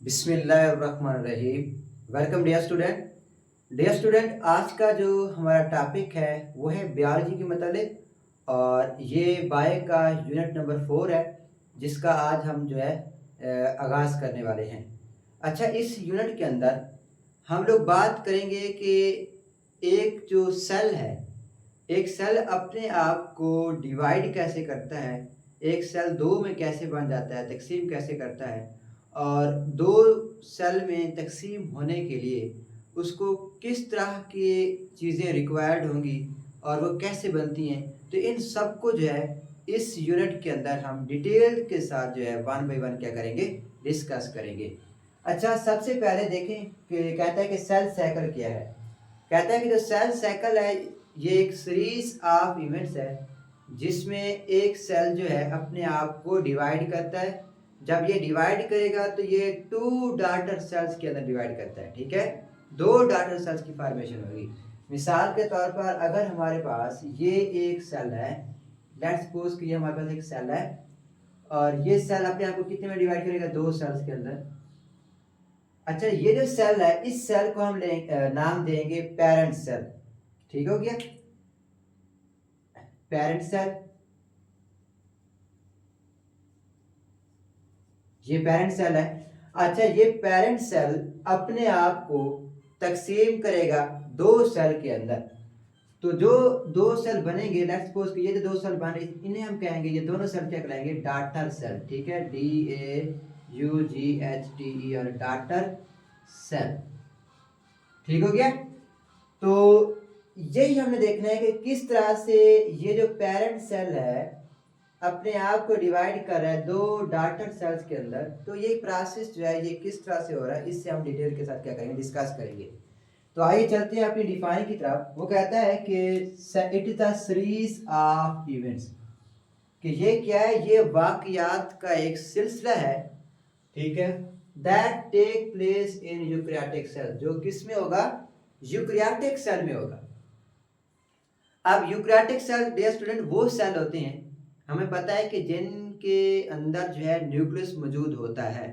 बिस्मिल्लाहिर्रहमानिर्रहीम। Welcome dear student, आज का जो हमारा टॉपिक है वो है बायोलॉजी के मतलब। और ये बायो का यूनिट नंबर 4 है, जिसका आज हम जो है आगाज़ करने वाले हैं। अच्छा, इस यूनिट के अंदर हम लोग बात करेंगे कि एक जो सेल है, एक सेल अपने आप को डिवाइड कैसे करता है, एक सेल दो में कैसे बन जाता है, तकसीम कैसे करता है, और दो सेल में तकसीम होने के लिए उसको किस तरह की चीज़ें रिक्वायर्ड होंगी और वो कैसे बनती हैं। तो इन सब को जो है इस यूनिट के अंदर हम डिटेल के साथ जो है वन बाय वन क्या करेंगे, डिस्कस करेंगे। अच्छा, सबसे पहले देखें कि कहता है कि सेल साइकिल क्या है। कहता है कि जो सेल साइकिल है ये एक सीरीज ऑफ इवेंट्स है जिसमें एक सेल जो है अपने आप को डिवाइड करता है। जब ये डिवाइड करेगा तो ये टू डॉटर सेल्स के अंदर डिवाइड करता है। ठीक है, दो डॉटर सेल्स की फॉर्मेशन होगी। मिसाल के तौर पर अगर हमारे पास ये एक सेल है, लेट्स सपोज कि ये हमारे पास एक सेल है और ये सेल अपने आप को कितने में डिवाइड करेगा, दो सेल्स के अंदर। अच्छा, ये जो सेल है इस सेल को हम नाम देंगे पेरेंट सेल। ठीक हो गया, पेरेंट सेल। ये पेरेंट सेल है। अच्छा, ये पेरेंट सेल अपने आप को तकसीम करेगा दो सेल के अंदर। तो जो दो सेल बनेंगे, लेट्स सपोज कि ये जो दो सेल बन रही इन्हें हम कहेंगे, ये दोनों सेल क्या कहलाएंगे, डॉटर सेल। ठीक है, DAUGHTE और डॉटर सेल। ठीक हो गया। तो यही हमने देखना है कि किस तरह से ये जो पेरेंट सेल है अपने आप को डिवाइड कर रहा है दो डॉटर सेल्स के अंदर। तो ये प्रोसेस जो है ये किस तरह से हो रहा है, इससे हम डिटेल के साथ क्या करेंगे, डिस्कस करेंगे। तो आइए चलते हैं अपनी डिफाइन की तरफ। वो कहता है कि it is the series of events, कि ये क्या है, ये वाकयात का एक सिलसिला है। ठीक है, that take place in eukaryotic cell, जो किस में होगा, यूकैरियोटिक सेल में होगा। अब यूकैरियोटिक सेल डियर स्टूडेंट वो सेल होते हैं, हमें पता है कि जिनके अंदर जो है न्यूक्लियस मौजूद होता है।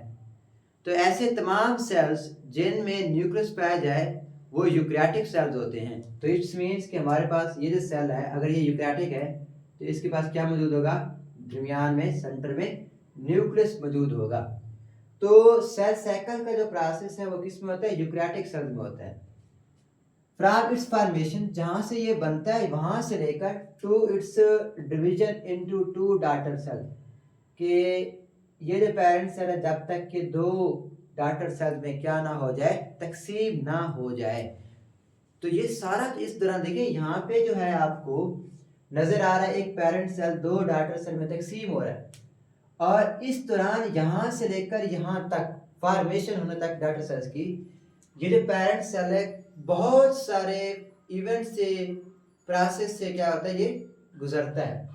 तो ऐसे तमाम सेल्स जिनमें न्यूक्लियस पाया जाए वो यूकैरियोटिक सेल्स होते हैं। तो इट्स मीन्स कि हमारे पास ये जो सेल है अगर ये यूकैरियोटिक है तो इसके पास क्या मौजूद होगा, दरमियान में सेंटर में न्यूक्लियस मौजूद होगा। तो सेल साइकिल का जो प्रोसेस है वो किस में होता है, यूकैरियोटिक सेल में होता है। फ्रॉम इट्स फॉर्मेशन, जहां से ये बनता है वहां से लेकर to its division into two daughter cell, कि ये जो पेरेंट सेल है जब तक कि दो डॉटर सेल में क्या ना हो जाए, तकसीम ना हो जाए। तो ये सारा इस दौरान देखिए यहाँ पे जो है आपको नजर आ रहा है एक पेरेंट सेल दो डॉटर सेल में तकसीम हो रहा है, और इस दौरान यहाँ से लेकर यहाँ तक फॉर्मेशन होने तक डॉटर सेल्स की, ये जो पेरेंट सेल है बहुत सारे इवेंट से, प्रोसेस से क्या होता है, ये गुजरता है।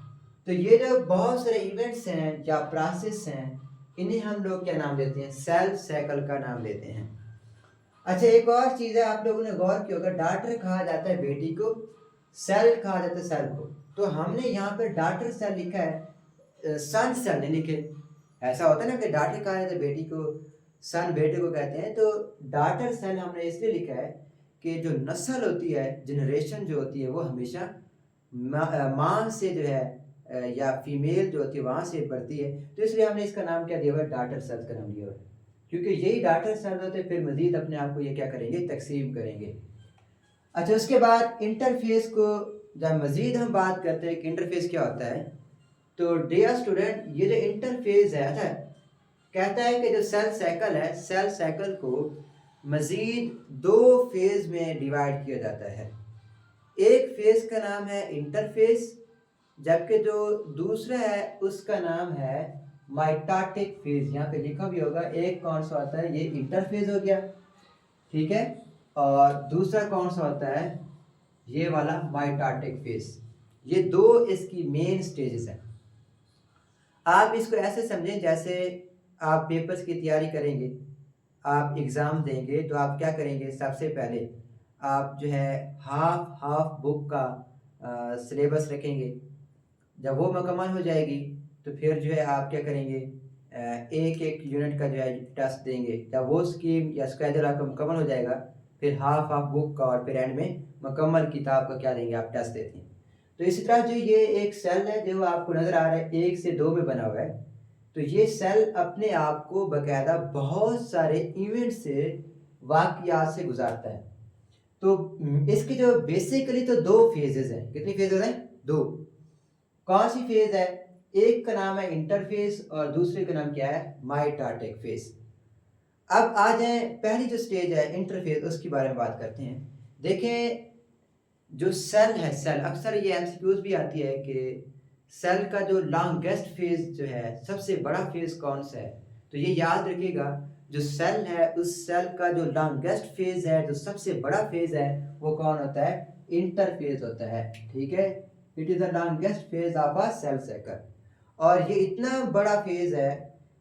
तो ये जो बहुत सारे इवेंट्स हैं या प्रोसेस हैं इन्हें हम लोग क्या नाम देते हैं, सेल साइकिल का नाम देते हैं। अच्छा, एक और चीज़ है, आप लोगों ने गौर किया होगा, डॉटर कहा जाता है बेटी को, सेल कहा जाता है सेल को। तो हमने यहाँ पर डॉटर सेल लिखा है, सन सेल नहीं लिखे। ऐसा होता है ना कि डॉटर कहा जाता है बेटी को, सन बेटे को कहते हैं। तो डॉटर सेल हमने इसलिए लिखा है कि जो नस्ल होती है, जनरेशन जो होती है वो हमेशा माँ से जो है या फीमेल जो होती है वहाँ से बढ़ती है। तो इसलिए हमने इसका नाम क्या दिया हुआ है, डॉटर सेल्स का नाम दिया हुआ है, क्योंकि यही डॉटर सेल्स होते हैं फिर मजीद अपने आप को ये क्या करेंगे, तकसीम करेंगे। अच्छा, उसके बाद इंटरफेस को जब मजीद हम बात करते हैं कि इंटरफेस क्या होता है, तो डियर स्टूडेंट ये जो इंटरफेस है, अच्छा कहता है कि जो सेल साइकिल है, सेल साइकिल को मजीद दो फेज में डिवाइड किया जाता है। एक फेज का नाम है इंटरफेस, जबकि जो दूसरा है उसका नाम है माइटोटिक फेज। यहाँ पे लिखा भी होगा, एक कौन सा होता है, ये इंटरफेज हो गया, ठीक है, और दूसरा कौन सा होता है, ये वाला माइटोटिक फेज। ये दो इसकी मेन स्टेजेस हैं। आप इसको ऐसे समझें जैसे आप पेपर्स की तैयारी करेंगे, आप एग्ज़ाम देंगे, तो आप क्या करेंगे, सबसे पहले आप जो है हाफ हाफ बुक का सिलेबस रखेंगे। जब वो मुकम्मल हो जाएगी तो फिर जो है आप क्या करेंगे, एक एक यूनिट का जो है टेस्ट देंगे, जब वो स्कीम या स्केजूल आपका मुकम्मल हो जाएगा फिर हाफ हाफ बुक का और फिर एंड में मुकम्मल किताब का क्या देंगे, आप टेस्ट देते हैं। तो इसी तरह जो ये एक सेल है जो आपको नज़र आ रहा है 1 से 2 में बना हुआ है, तो ये सेल अपने आप को बाकायदा बहुत सारे इवेंट से वाक़यात से गुजारता है। तो इसकी जो बेसिकली तो 2 फेजेज़ हैं। कितनी फेजेज़ हैं? 2। कौन सी फेज़ है? एक का नाम है इंटरफेस और दूसरे का नाम क्या है? Mitotic phase. अब आ जाएँ पहली जो स्टेज है इंटरफेस, उसके बारे में बात करते हैं। देखें जो सेल है, सेल अक्सर ये एमसीक्यूज भी आती है कि सेल का जो लॉन्गेस्ट फेज जो है, सबसे बड़ा फेज कौन सा है, तो ये याद रखिएगा जो सेल है उस सेल का जो लॉन्गेस्ट फेज है, जो सबसे बड़ा फेज है, वो कौन होता है? इंटरफेज होता है। ठीक है, it is the longest phase of a cell cycle. और ये इतना बड़ा फेज है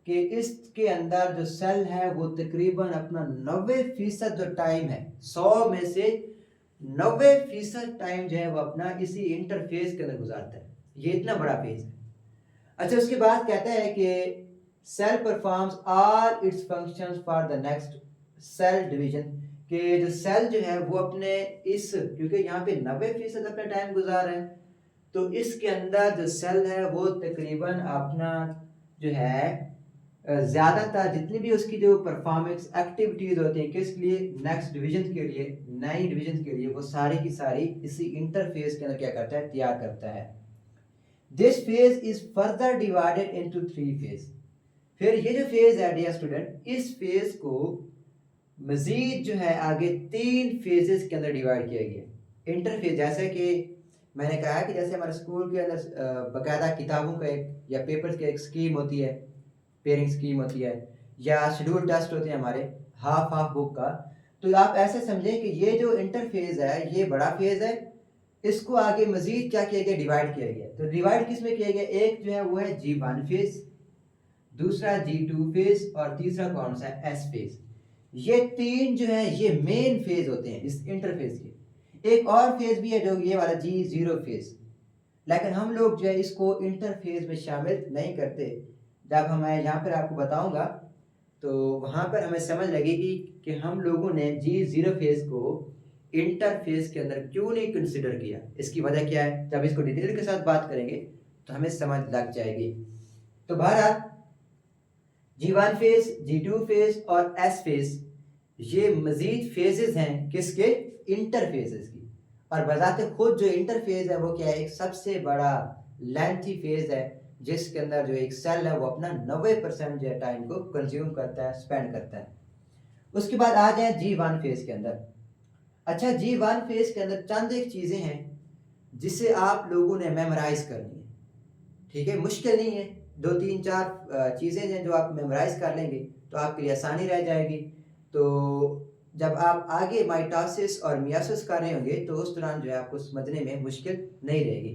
कि इसके अंदर जो सेल है वो तकरीबन अपना 90% जो टाइम है, 100 में से 90% टाइम जो है वो अपना इसी इंटरफेस के अंदर गुजारता है। ये इतना बड़ा फेज है। अच्छा, उसके बाद कहता है कि cell performs all its functions for the next cell division, कि जो सेल जो है वो अपने इस, क्योंकि यहाँ पे 90% अपना टाइम गुजार रहा है, तो इसके अंदर जो सेल है वो तकरीबन अपना जो है ज़्यादातर जितनी भी उसकी जो परफॉर्मेंस एक्टिविटीज़ होती हैं किस लिए, नेक्स्ट डिवीजन के लिए, नई डिवीजन के लिए, वो सारी की सारी इसी इंटरफेस के अंदर क्या करता है? तैयार करता है। This phase is further divided into 3 phase. फिर ये जो फेज है डियर स्टूडेंट, इस फेज को मजीद जो है आगे 3 फेजेस के अंदर डिवाइड किया गया। इंटरफेज जैसे कि मैंने कहा कि जैसे हमारे स्कूल के अंदर बाकायदा किताबों का एक या पेपर्स की एक स्कीम होती है, पेयरिंग स्कीम होती है, या शेड्यूल टेस्ट होते हैं हमारे हाफ हाफ बुक का, तो आप ऐसे समझें कि ये जो इंटरफेज है ये बड़ा फेज है, इसको आगे मजीद क्या किया गया? डिवाइड किया गया। तो डिवाइड किस में किया गया? एक जो है वो है G1 फेज, दूसरा G2 फेज और तीसरा कौन सा है? S phase. ये 3 जो है ये मेन फेज होते हैं इस इंटरफेज के। एक और फेज भी है जो ये वाला G0 फेज, लेकिन हम लोग जो है इसको इंटरफेज में शामिल नहीं करते। जब मैं यहाँ पर आपको बताऊंगा तो वहाँ पर हमें समझ लगेगी कि हम लोगों ने G0 फेज को इंटरफेस के अंदर क्यों नहीं कंसिडर किया, इसकी वजह क्या है। जब इसको डिटेल के साथ बात करेंगे तो हमें समझ लग जाएगी। तो बहरहाल G1 फेज, G2 फेज और S फेज ये मजीद फेजेस हैं किसके? इंटरफेसेस की। और बजाते खुद जो इंटरफेज है वो क्या है? एक सबसे बड़ा लेंथी फेज है जिसके अंदर जो एक सेल है वो अपना 90% जो है टाइम को कंज्यूम करता है, स्पेंड करता है। उसके बाद आ जाए G1 फेज के अंदर। अच्छा, G1 फेज के अंदर चंद एक चीजें हैं जिसे आप लोगों ने मेमोराइज करनी है। ठीक है, मुश्किल नहीं है, 2 3 4 चीजें हैं जो आप मेमोराइज कर लेंगे तो आपके लिए आसानी रह जाएगी। तो जब आप आगे माइटोसिस और मियोसिस कर रहे होंगे तो उस दौरान जो है आपको समझने में मुश्किल नहीं रहेगी।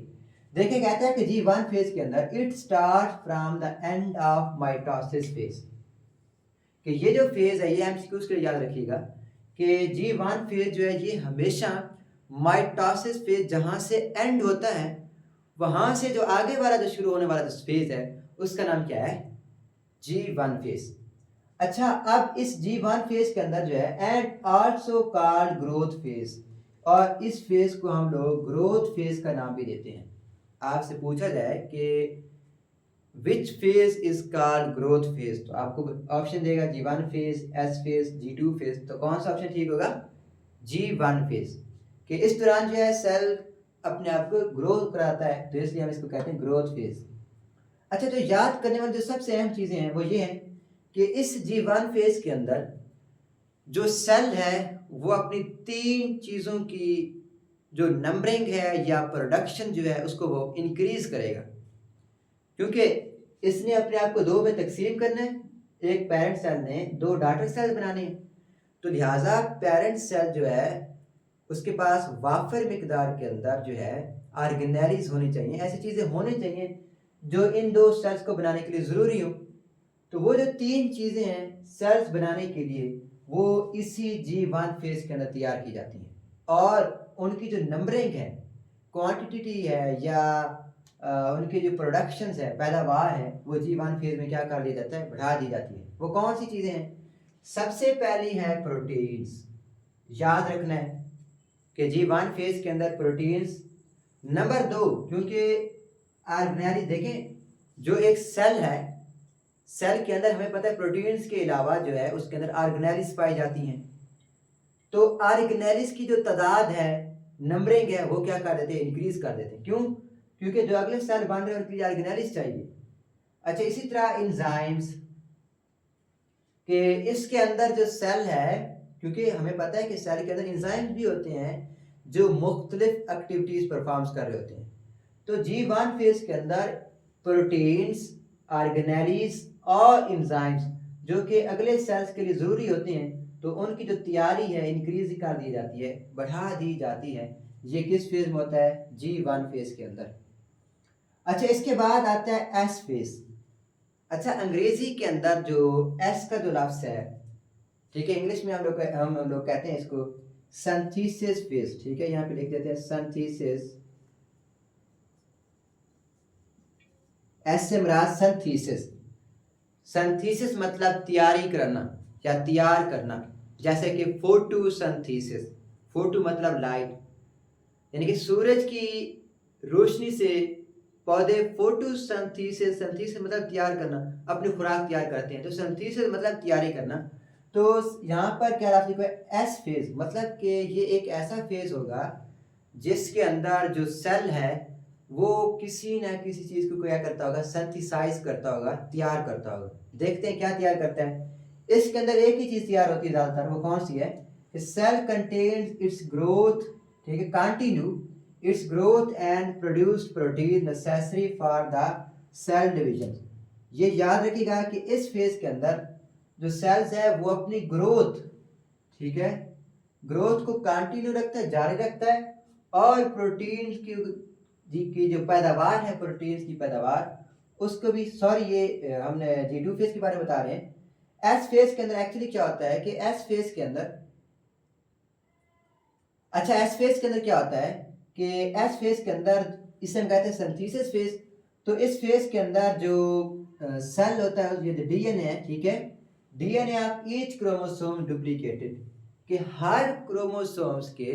देखिए कहता है कि G1 फेज के अंदर it start from the end of mitosis phase, कि ये जो फेज है ये एमसीक्यूज के लिए याद रखिएगा कि G1 फेज जो है ये हमेशा माइटोसिस फेज जहां से एंड होता है वहां से जो आगे वाला जो शुरू होने वाला जो फेज है उसका नाम क्या है? G1 phase. अच्छा, अब इस G1 फेज के अंदर जो है and also called growth phase, और इस फेज को हम लोग ग्रोथ फेज का नाम भी देते हैं। आपसे पूछा जाए कि which phase is called growth phase, तो आपको ऑप्शन देगा G1 phase, S phase, G2 phase, तो कौन सा ऑप्शन ठीक होगा? G1 phase. कि इस दौरान जो है सेल अपने आप को ग्रो कराता है, तो इसलिए हम इसको कहते हैं ग्रोथ फेज। अच्छा, तो याद करने वाली जो सबसे अहम चीजें हैं वो ये हैं कि इस G1 फेज के अंदर जो सेल है वो अपनी 3 चीजों की जो नंबरिंग है या प्रोडक्शन जो है उसको वो इंक्रीज करेगा, क्योंकि इसने अपने आप को 2 में तकसीम करना है। एक पेरेंट सेल ने 2 डॉटर सेल बनाने हैं, तो लिहाजा पेरेंट सेल जो है उसके पास वाफिर मिकदार के अंदर जो है ऑर्गेनेलिज होनी चाहिए, ऐसी चीजें होनी चाहिए जो इन 2 सेल्स को बनाने के लिए जरूरी हो। तो वो जो 3 चीजें हैं सेल्स बनाने के लिए वो इसी G1 फेज के अंदर तैयार की जाती हैं, और उनकी जो नंबरिंग है, क्वांटिटी है या उनकी जो प्रोडक्शन है, पैदावार है, वो G1 फेज में क्या कर दिया जाता है, बढ़ा दी जाती है। वो कौन सी चीज़ें हैं? सबसे पहली है प्रोटीन्स। याद रखना है कि G1 फेज के अंदर प्रोटीन्स। नंबर 2, क्योंकि ऑर्गेनेलिस देखें, जो एक सेल है, सेल के अंदर हमें पता है प्रोटीन्स के अलावा जो है उसके अंदर ऑर्गेनेलिस पाई जाती हैं। तो ऑर्गेनेलिस की जो तादाद है, नंबरिंग है, वो क्या कर देते हैं, इंक्रीज कर देते हैं। क्यों? क्योंकि जो अगले सेल बन रहे हैं उनके लिए ऑर्गेनेलिस चाहिए। अच्छा, इसी तरह इंजाइम्स के इसके अंदर जो सेल है, क्योंकि हमें पता है कि सेल के अंदर इंजाइम्स भी होते हैं जो मुख्तलिफ एक्टिविटीज परफॉर्म्स कर रहे होते हैं। तो G1 फेज के अंदर प्रोटीन्स, ऑर्गेनेलिस और इंजाइम्स जो कि अगले सेल्स के लिए ज़रूरी होते हैं, तो उनकी जो तैयारी है इंक्रीज कर दी जाती है, बढ़ा दी जाती है। ये किस फेज में होता है? G1 फेज के अंदर। अच्छा, इसके बाद आता है एस फेज। अच्छा, अंग्रेजी के अंदर जो एस का जो लफ्ज़ है, ठीक है, इंग्लिश में हम लोग कहते हैं इसको सिंथेसिस फेज। ठीक है, यहाँ पे लिख देते हैं सिंथेसिस। एस से मुराद सिंथेसिस। सिंथेसिस मतलब तैयारी करना या तैयार करना, जैसे कि फोटोसिंथेसिस। फोटो मतलब लाइट, यानी कि सूरज की रोशनी से पौधे फोटोसिंथेसिस, सिंथेसिस मतलब तैयार करना, अपनी खुराक तैयार करते हैं। तो सिंथेसिस मतलब तैयारी करना। तो यहाँ पर क्या लिखा है? एस फेज, मतलब कि ये एक ऐसा फेज होगा जिसके अंदर जो सेल है वो किसी ना किसी चीज को क्या करता होगा, सिंथेसाइज करता होगा, तैयार करता होगा। देखते हैं क्या तैयार करता है। इसके अंदर एक ही चीज तैयार होती है ज्यादातर, वो कौन सी है? सेल कंटेन्स इट्स ग्रोथ, ठीक है, continue its growth and produced protein necessary for the cell division. ये याद रखिएगा कि इस फेज के अंदर जो सेल्स है वो अपनी ग्रोथ, ठीक है, ग्रोथ को कंटिन्यू रखता है, जारी रखता है, और प्रोटीन की जो पैदावार है, प्रोटीन्स की पैदावार, उसको भी, सॉरी ये हमने G2 फेज के बारे में बता रहे हैं। एस फेज के अंदर एक्चुअली क्या होता है कि एस फेज के अंदर, अच्छा, एस फेज के अंदर क्या होता है कि एस फेज के अंदर इसे हम कहते हैं सिंथेसिस फेज। तो इस फेज के अंदर जो सेल होता है, ये डीएनए है, ठीक है, DNA of each chromosome duplicated, कि हर क्रोमोसोम्स के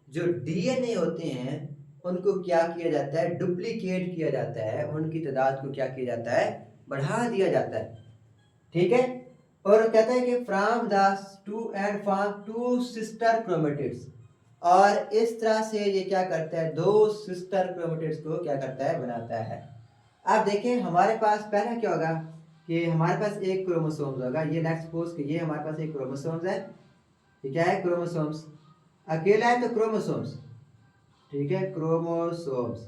जो डीएनए होते हैं उनको क्या किया जाता है, डुप्लीकेट किया जाता है, उनकी तादाद को क्या किया जाता है, बढ़ा दिया जाता है। ठीक है, और कहता है कि from the two end form two sister chromatids, और इस तरह से ये क्या करता है, दो सिस्टर क्रोमेटिड्स को क्या करता है, बनाता है। अब देखें हमारे पास पहला क्या होगा कि हमारे पास एक क्रोमोसोम्स होगा, ये लेट्स सपोज कि ये हमारे पास एक क्रोमोसोम्स है, ये क्या है, क्रोमोसोम्स, अकेला है तो क्रोमोसोम्स, ठीक है, क्रोमोसोम्स।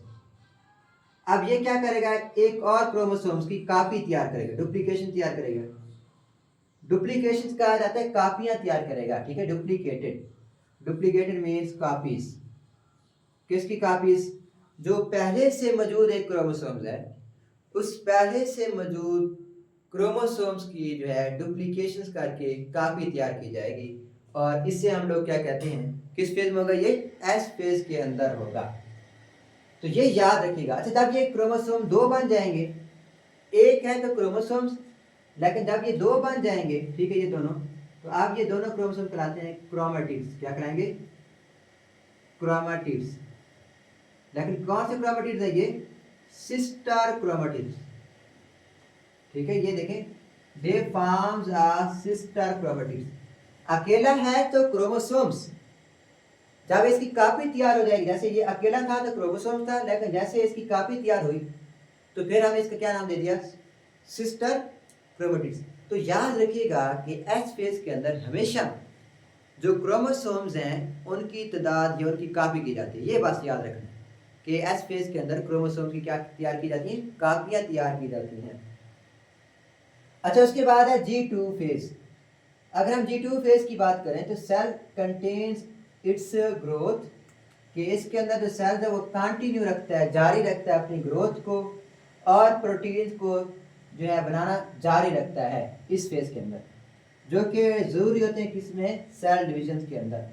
अब ये क्या करेगा, एक और क्रोमोसोम्स की कॉपी तैयार करेगा, डुप्लीकेशन तैयार करेगा। डुप्लीकेशन कहा जाता है कॉपियां तैयार करेगा, ठीक है, डुप्लीकेटेड, डुप्लीकेटेड मीन्स कॉपीज। किसकी कॉपीज? जो पहले से मौजूद एक क्रोमोसोम्स है, उस पहले से मौजूद क्रोमोसोम्स की जो है डुप्लीकेशन करके कॉपी तैयार की जाएगी, और इससे हम लोग क्या कहते हैं, किस फेज में होगा ये, एस फेज के अंदर होगा। तो ये याद रखिएगा। अच्छा, जब ये क्रोमोसोम दो बन जाएंगे, एक है तो क्रोमोसोम्स, लेकिन जब ये दो बन जाएंगे, ठीक है, ये दोनों, तो आप ये दोनों क्रोमोसोम कहलाते हैं क्रोमेटिड्स। क्या कहलाएंगे? क्रोमेटिड्स। लेकिन कौन से क्रोमेटिड्स है ये? Sister chromatids. ठीक है, ये देखें, they forms are sister chromatids. अकेला है तो क्रोमोसोम्स, जब इसकी कॉपी तैयार हो जाएगी, जैसे ये अकेला था तो क्रोमोसोम था, लेकिन जैसे इसकी कॉपी तैयार हुई तो फिर हमने इसका क्या नाम दे दिया, सिस्टर क्रोमेटिड्स। तो याद रखिएगा कि एस फेज के अंदर हमेशा जो क्रोमोसोम्स हैं उनकी तादाद या उनकी कॉपी की जाती है। ये बात याद रखना कि एस फेज के अंदर क्रोमोसोम की क्या तैयार की जाती है, कॉपियां तैयार की जाती हैं। अच्छा, उसके बाद है G2 फेज। अगर हम G2 फेज की बात करें तो सेल कंटेन्स इट्स ग्रोथ, कि इसके अंदर जो सेल है वो कंटिन्यू रखता है, जारी रखता है अपनी ग्रोथ को, और प्रोटीन को जो है बनाना जारी रखता है इस फेज के अंदर, जो कि ज़रूरी होते हैं किसमें, सेल डिविजन के अंदर।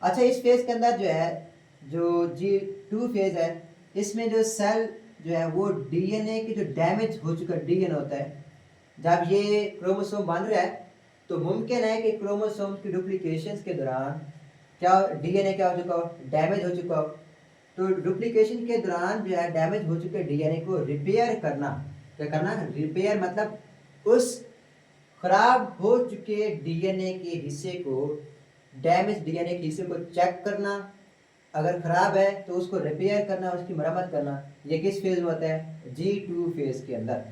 अच्छा, इस फेज के अंदर जो है, जो G2 फेज है, इसमें जो सेल जो है वो डीएनए की जो डैमेज हो चुका डीएनए होता है, जब ये क्रोमोसोम बन रहा है तो मुमकिन है कि क्रोमोसोम की डुप्लीकेशन के दौरान क्या डीएनए क्या हो चुका हो, डैमेज हो चुका हो। तो डुप्लीकेशन के दौरान जो है डैमेज हो चुके डीएनए को रिपेयर करना, क्या करना, रिपेयर मतलब उस खराब हो चुके डीएनए के हिस्से को, डैमेज डीएनए के हिस्से को चेक करना, अगर खराब है तो उसको रिपेयर करना, उसकी मरम्मत करना। ये किस फेज में होता है, G2 फेज के अंदर।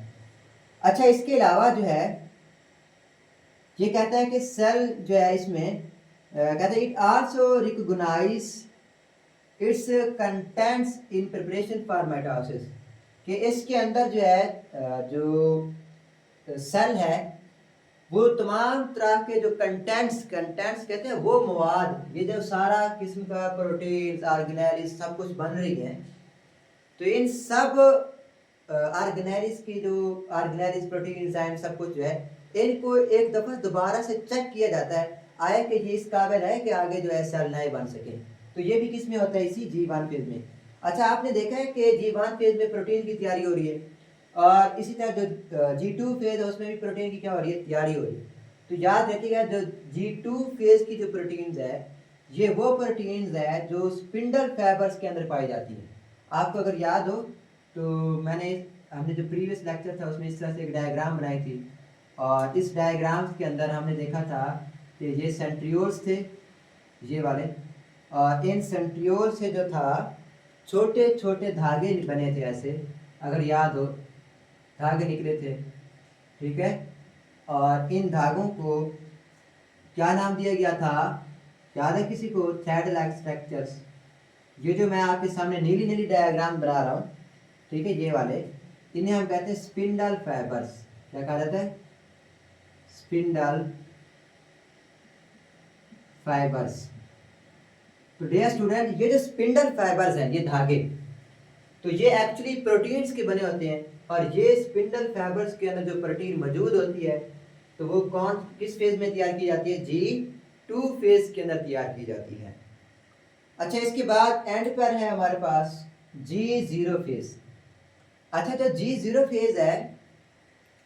अच्छा, इसके अलावा जो है ये कहता है कि सेल जो है इसमें कहते हैं it also recognize its contents in preparation for mitosis, कि इसके अंदर जो है जो सेल है वो तमाम तरह के जो कंटेंट्स कंटेंट्स कहते हैं वो मवाद, ये जो सारा किस्म का प्रोटीन ऑर्गेनेल्स सब कुछ बन रही है, तो इन सब ऑर्गेनेल्स की जो ऑर्गेनेल्स प्रोटीन एंजाइम सब कुछ जो है इनको एक दफ़ा दोबारा से चेक किया जाता है, आया कि ये इस काबिल है कि आगे जो है सेल नए बन सके। तो ये भी किस में होता है, इसी G1 फेज में। अच्छा, आपने देखा है कि G1 फेज में प्रोटीन की तैयारी हो रही है, और इसी तरह जो G2 फेज है उसमें भी प्रोटीन की क्या हो रही है, तैयारी हो रही है। तो याद रखिएगा जो G2 फेज की जो प्रोटीन्स है ये वो प्रोटीन्स है जो स्पिंडल फाइबर्स के अंदर पाई जाती है। आपको अगर याद हो तो हमने जो प्रीवियस लेक्चर था उसमें इस तरह से एक डायग्राम बनाई थी, और इस डायग्राम के अंदर हमने देखा था कि ये सेंट्रियोल्स थे, ये वाले, और इन सेंट्रियोल से जो था छोटे छोटे धागे बने थे ऐसे, अगर याद हो धागे निकले थे, ठीक है। और इन धागों को क्या नाम दिया गया था, याद है किसी को, थ्रेड लाइक स्ट्रक्चर्स। ये जो मैं आपके सामने नीली नीली डायग्राम बना रहा हूँ, ठीक है, ये वाले, इन्हें हम कहते हैं स्पिंडल फाइबर्स। क्या कहा जाता है, स्पिंडल फाइबर्स। तो डियर स्टूडेंट, ये जो स्पिंडल फाइबर्स हैं, ये धागे, तो ये एक्चुअली प्रोटीन्स के बने होते हैं, और ये स्पिंडल फाइबर्स के अंदर जो प्रोटीन मौजूद होती है तो वो कौन किस फेज में तैयार की जाती है, G2 फेज के अंदर तैयार की जाती है। अच्छा, इसके बाद एंड पर है हमारे पास G0 फेज। अच्छा, जो G0 फेज है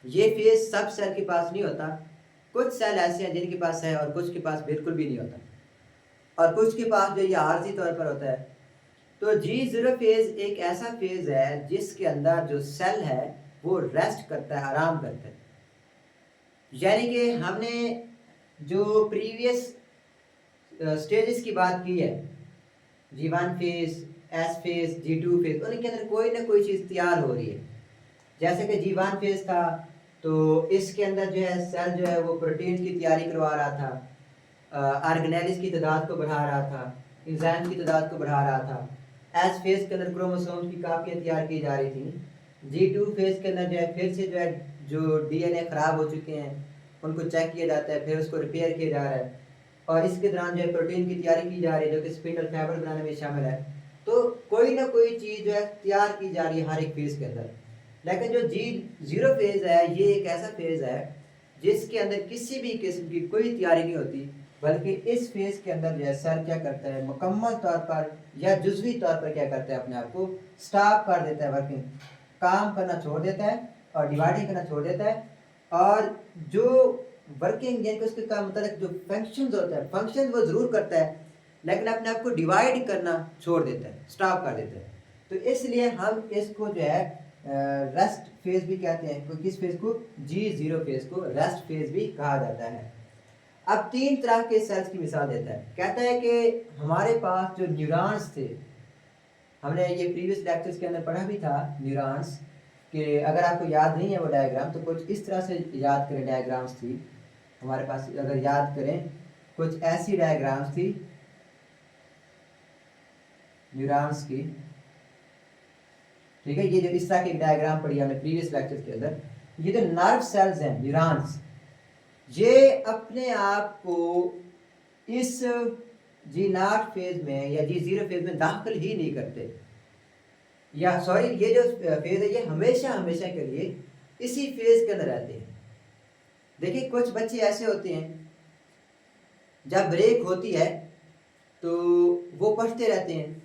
ये फेज सब सेल के पास नहीं होता, कुछ सेल ऐसे हैं जिनके पास है और कुछ के पास बिल्कुल भी नहीं होता, और कुछ के पास जो ये आर्जी तौर पर होता है। तो G0 फेज एक ऐसा फेज है जिसके अंदर जो सेल है वो रेस्ट करता है, आराम करता है। यानी कि हमने जो प्रीवियस स्टेजेस की बात की है, G1 phase, S phase, G2 phase, उनके अंदर कोई ना कोई चीज़ तैयार हो रही है। जैसे कि G1 फेज था तो इसके अंदर जो है सेल जो है वो प्रोटीन की तैयारी करवा रहा था, ऑर्गेनेल्स की तादाद को बढ़ा रहा था, एंजाइम की तादाद को बढ़ा रहा था। एस फेज के अंदर क्रोमोसोम्स की कापियाँ तैयार की जा रही थी। G2 फेज के अंदर जो है फिर से जो है जो डीएनए खराब हो चुके हैं उनको चेक किया जाता है, फिर उसको रिपेयर किया जा रहा है, और इसके दौरान जो है प्रोटीन की तैयारी की जा रही है जो कि स्पिंडल फाइबर बनाने में शामिल है। तो कोई ना कोई चीज़ जो है तैयार की जा रही है हर एक फेज के अंदर। लेकिन जो G0 फेज है ये एक ऐसा फेज है जिसके अंदर किसी भी किस्म की कोई तैयारी नहीं होती, बल्कि इस फेज के अंदर जो है सेल क्या करता है, मुकम्मल तौर पर या जुज़वी तौर पर क्या करता है, अपने आप को स्टॉप कर देता है, वर्किंग, काम करना छोड़ देता है और डिवाइडिंग करना छोड़ देता है, और जो वर्किंग यानी कि उसके काम मतलब जो फंक्शंस होता है, फंक्शन वो ज़रूर करता है लेकिन अपने आप को डिवाइड करना छोड़ देता है, स्टॉप कर देता है। तो इसलिए हम इसको जो है रेस्ट फेज भी कहते हैं। तो किस फेज को, G0 फेज को रेस्ट फेज भी कहा जाता है। अब तीन तरह के सेल्स की मिसाल देता है, कहता है कि हमारे पास जो न्यूरॉन्स थे, हमने ये प्रीवियस लेक्चर्स के अंदर पढ़ा भी था न्यूरॉन्स, कि अगर आपको याद नहीं है वो डायग्राम तो कुछ इस तरह से याद करें, डायग्राम्स थी हमारे पास, अगर याद करें कुछ ऐसी डायग्राम्स थी न्यूरॉन्स की, ठीक है। ये जो इस तरह की डायग्राम पढ़ी हमने प्रीवियस लेक्चर के अंदर, ये जो नर्व सेल्स हैं न्यूरॉन्स, ये अपने आप को इस G0 फेज में या G0 फेज में दाखिल ही नहीं करते, या सॉरी ये जो फेज है ये हमेशा हमेशा के लिए इसी फेज के अंदर रहते हैं। देखिए कुछ बच्चे ऐसे होते हैं जब ब्रेक होती है तो वो पढ़ते रहते हैं,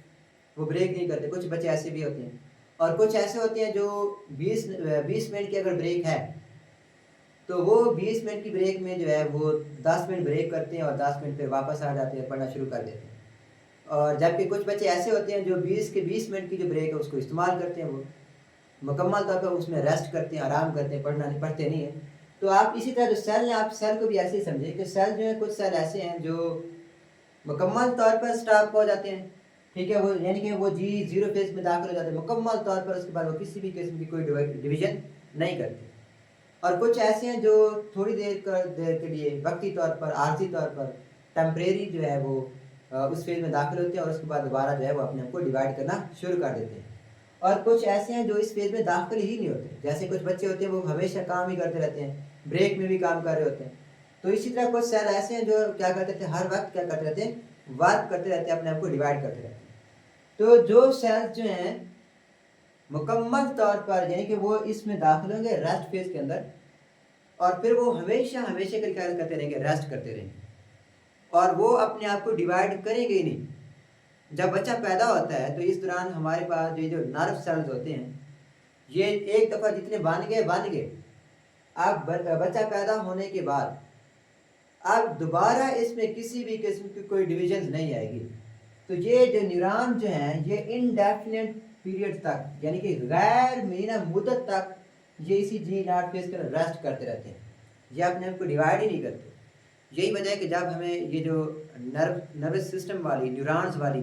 वो ब्रेक नहीं करते। कुछ बच्चे ऐसे भी होते हैं और कुछ ऐसे होते हैं जो 20 मिनट की अगर ब्रेक है तो वो 20 मिनट की ब्रेक में जो है वो 10 मिनट ब्रेक करते हैं और 10 मिनट फिर वापस आ जाते हैं, पढ़ना शुरू कर देते हैं। और जबकि कुछ बच्चे ऐसे होते हैं जो 20 मिनट की जो ब्रेक है उसको इस्तेमाल करते हैं, वो मुकम्मल तौर पर उसमें रेस्ट करते हैं, आराम करते हैं, पढ़ते नहीं हैं। तो आप इसी तरह जो सेल हैं, आप सेल को भी ऐसे ही समझें कि सेल जो है, कुछ सेल ऐसे हैं जो मुकम्मल तौर पर स्टॉप हो जाते हैं, ठीक है, वो यानी कि वो जी जीरो फेज में दाखिल हो जाते हैं मुकम्मल तौर पर, उसके बाद वो किसी भी किस्म की कोई डिवीजन नहीं करते। और कुछ ऐसे हैं जो थोड़ी देर के लिए वक्ती तौर पर, आर्जी तौर पर, टेम्परेरी जो है वो उस फेज में दाखिल होते हैं और उसके बाद दोबारा जो है वो अपने आप को डिवाइड करना शुरू कर देते हैं। और कुछ ऐसे हैं जो इस फेज में दाखिल ही नहीं होते, जैसे कुछ बच्चे होते हैं वो हमेशा काम ही करते रहते हैं, ब्रेक में भी काम कर रहे होते हैं। तो इसी तरह कुछ सेल ऐसे हैं जो क्या करते थे, हर वक्त क्या करते रहते हैं, वर्क करते रहते हैं, अपने आप को डिवाइड करते रहते हैं। तो जो सेल्स जो हैं मुकम्मल तौर पर यानी कि वो इसमें दाखिल होंगे रेस्ट फेज के अंदर, और फिर वो हमेशा हमेशा के लिए क्या करते रहेंगे, रेस्ट करते रहेंगे, और वो अपने आप को डिवाइड करेंगे ही नहीं। जब बच्चा पैदा होता है तो इस दौरान हमारे पास ये जो नर्व सेल्स होते हैं, ये एक दफ़ा जितने बन गए, अब बच्चा पैदा होने के बाद अब दोबारा इसमें किसी भी किस्म की कोई डिविजन नहीं आएगी। तो ये जो न्यूरॉन जो हैं ये इनडेफिनेट पीरियड तक यानी कि गैर महीना मुद्दत तक ये इसी जी नॉट फेज के रेस्ट करते रहते हैं, ये अपने आप को डिवाइड ही नहीं करते। यही वजह है कि जब हमें ये जो नर्वस सिस्टम वाली न्यूरॉन्स वाली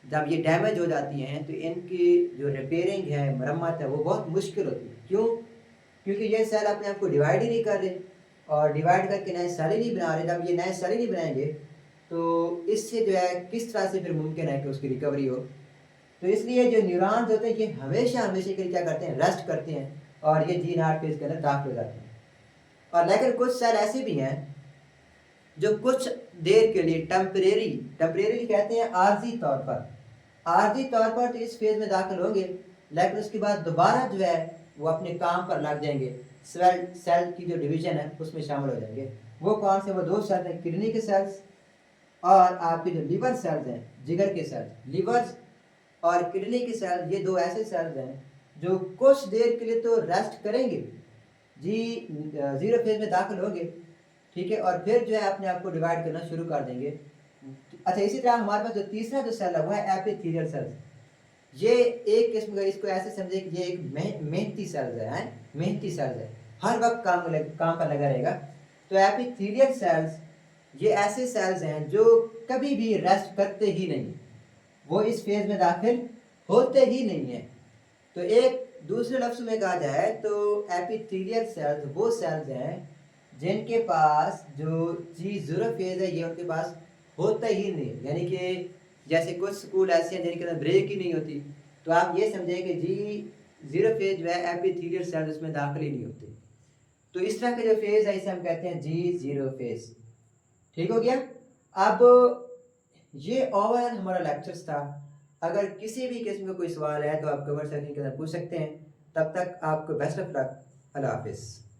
जब ये डैमेज हो जाती हैं तो इनकी जो रिपेयरिंग है, मरम्मत है, वो बहुत मुश्किल होती है। क्यों? क्योंकि ये सेल अपने आप को डिवाइड ही नहीं कर रहे, और डिवाइड करके नए सेल ही नहीं बना रहे। जब ये नए सेल ही नहीं बनाएंगे तो इससे जो है किस तरह से फिर मुमकिन है कि उसकी रिकवरी हो। तो इसलिए जो न्यूरॉन्स होते हैं ये हमेशा हमेशा के लिए क्या करते हैं, रेस्ट करते हैं, और ये जी नॉट फेज के अंदर दाखिल हो जाते हैं। और लेकिन कुछ सेल ऐसे भी हैं जो कुछ देर के लिए टेम्परेरी कहते हैं, आर्जी तौर पर तो इस फेज में दाखिल होंगे, लेकिन उसके बाद दोबारा जो है वो अपने काम पर लग जाएंगे, सेल की जो डिवीजन है उसमें शामिल हो जाएंगे। वो कौन से? वो दो सेल हैं, किडनी के सेल्स और आपके जो लिवर सेल्स हैं, जिगर के सेल्स। लिवर्स और किडनी के सेल्स, ये दो ऐसे सेल्स हैं जो कुछ देर के लिए तो रेस्ट करेंगे, जी जीरो फेज में दाखिल होंगे, ठीक है, और फिर जो है अपने आप को डिवाइड करना शुरू कर देंगे। अच्छा, इसी तरह हमारे पास जो तीसरा जो सेल है वो है एपिथेलियल सेल्स। ये एक किस्म का, इसको ऐसे समझे कि ये एक मेहनती सेल्स है, मेहनती सेल्स है, हर वक्त काम पर लगा रहेगा। तो एपिथेलियल सेल्स ये ऐसे सेल्स हैं जो कभी भी रेस्ट करते ही नहीं, वो इस फेज में दाखिल होते ही नहीं है। तो एक दूसरे लफ्ज में कहा जाए तो एपिथेलियल सेल्स वो सेल्स हैं जिनके पास जो जी जीरो फेज है ये उनके पास होता ही नहीं, यानी कि जैसे कुछ स्कूल ऐसे हैं जिनके अंदर ब्रेक ही नहीं होती, तो आप ये समझें कि जी जीरो फेज जो है एपिथेलियल सेल्स उसमें दाखिल ही नहीं होते। तो इस तरह का जो फेज है इसे हम कहते हैं जी जीरो फेज। ठीक हो गया। अब ये ओवरऑल हमारा लेक्चर्स था। अगर किसी भी किस्म का कोई सवाल है तो आप कमेंट सेक्शन के अंदर पूछ सकते हैं। तब तक आपको बेस्ट ऑफ लक। अल्लाह हाफिज़।